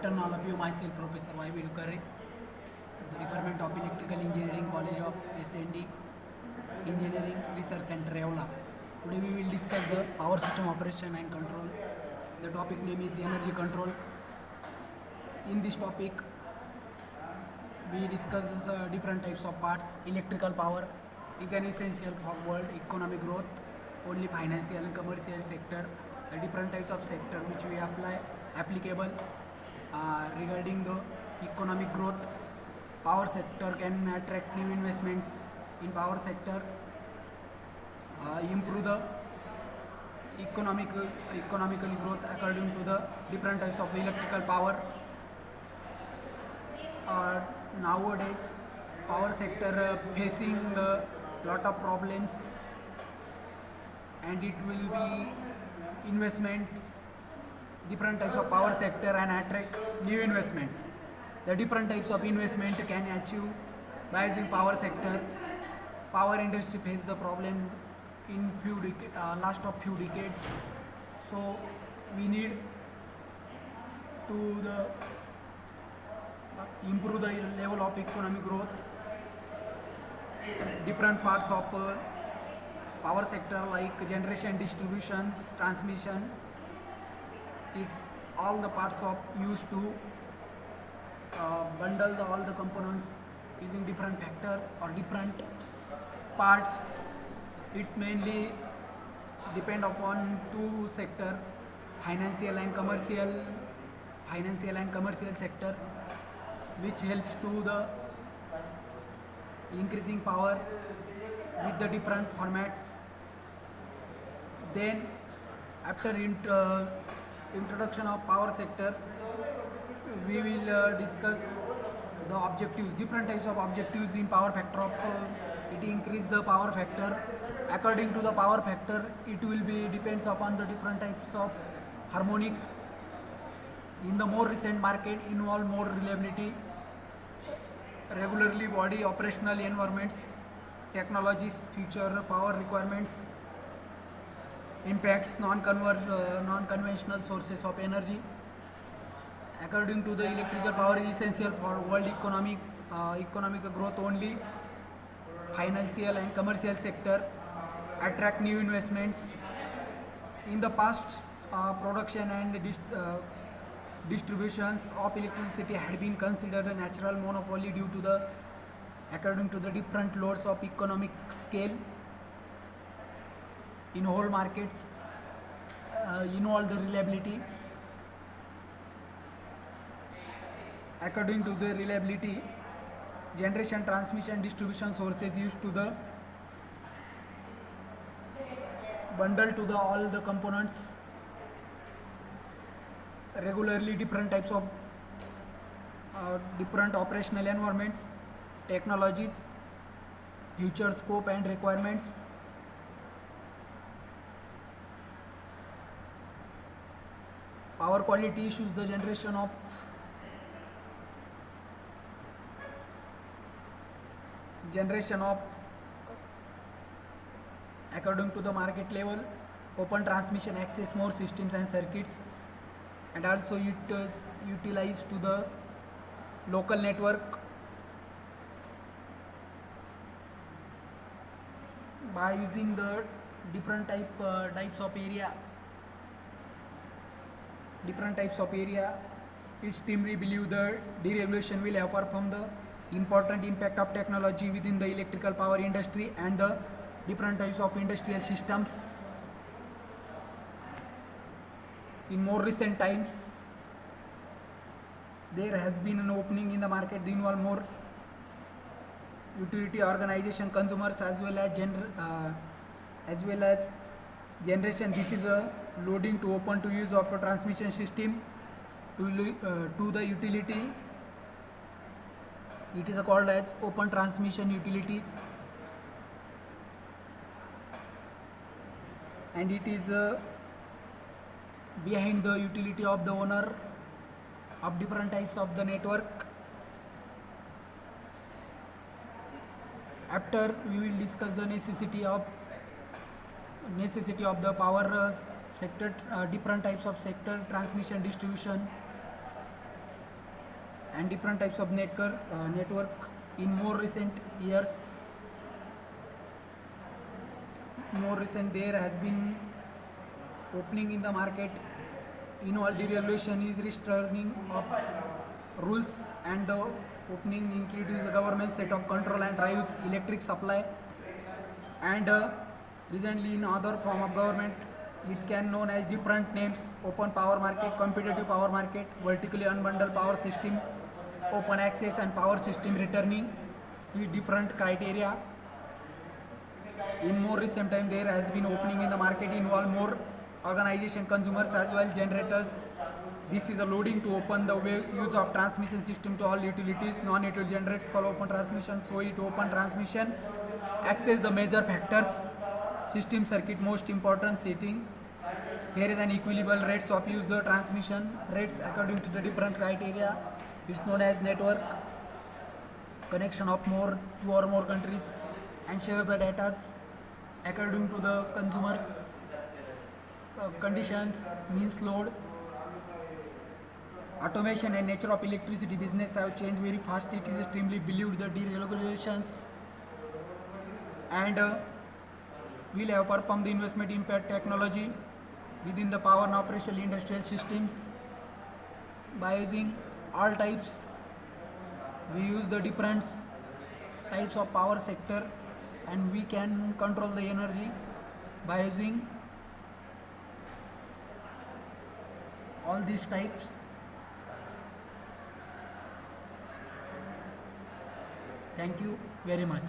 afternoon, all of you. Myself, Professor Y. V. Lukare, the Department of Electrical Engineering, College of SND Engineering Research Center, Yeola. Today we will discuss the power system operation and control. The topic name is energy control. In this topic, we discuss different types of parts. Electrical power is an essential for world economic growth. Only financial and commercial sector, different types of sector which we applicable regarding the economic growth. Power sector can attract new investments in power sector, improve the economical growth according to the different types of electrical power. Nowadays power sector facing a lot of problems, and it will be investments different types of power sector and attract new investments. The different types of investment can achieve by using power sector. Power industry face the problem in last of few decades, so we need to improve the level of economic growth. Different parts of power sector like generation, distribution, transmission, it's all the parts of used to bundle all the components using different factor or different parts. It's mainly depend upon two sector, financial and commercial sector, which helps to the increasing power with the different formats. Then after introduction of power sector, we will discuss the objectives, different types of objectives in power factor of it increase the power factor. According to the power factor, it will be depends upon the different types of harmonics. In the more recent market involve more reliability, regularly body operational environments, technologies, future power requirements, impacts non-conventional sources of energy. According to the electrical power is essential for world economic growth only. Financial and commercial sector attract new investments. In the past, production and distributions of electricity had been considered a natural monopoly due to the according to the different loads of economic scale in whole markets, involve the reliability. According to the reliability, generation, transmission, distribution sources used to the bundle to the all the components regularly, different types of different operational environments, technologies, future scope and requirements. Power quality issues, the generation of according to the market level, open transmission, access more systems and circuits, and also it utilized to the local network by using the different types of area. It's extremely believe the deregulation will have performed the important impact of technology within the electrical power industry and the different types of industrial systems. In more recent times, there has been an opening in the market. They involve more utility organization, consumers as well as generation. This is a loading to open to use of a transmission system to the utility. It is called as open transmission utilities, and it is behind the utility of the owner of different types of the network. After we will discuss the necessity of the power sector, different types of sector, transmission, distribution, and different types of network in more recent years. More recent there has been opening in the market. In all deregulation is returning of rules, and the opening introduce the government set of control and drives electric supply. And recently in other form of government, it can known as different names: open power market, competitive power market, vertically unbundled power system, open access and power system returning with different criteria. In more recent time there has been opening in the market involve more organization, consumers as well generators. This is a loading to open the way use of transmission system to all utilities. Non-utility generators call open transmission, so it open transmission access the major factors system circuit most important setting. Here is an equilibrium rates of use the transmission rates according to the different criteria. It's known as network connection of more two or more countries and share the data according to the consumers conditions means load. Automation and nature of electricity business have changed very fast. It is extremely believed the deregulations and will have performed the investment impact technology within the power and operational industrial systems by using all types. We use the different types of power sector and we can control the energy by using all these types. Thank you very much.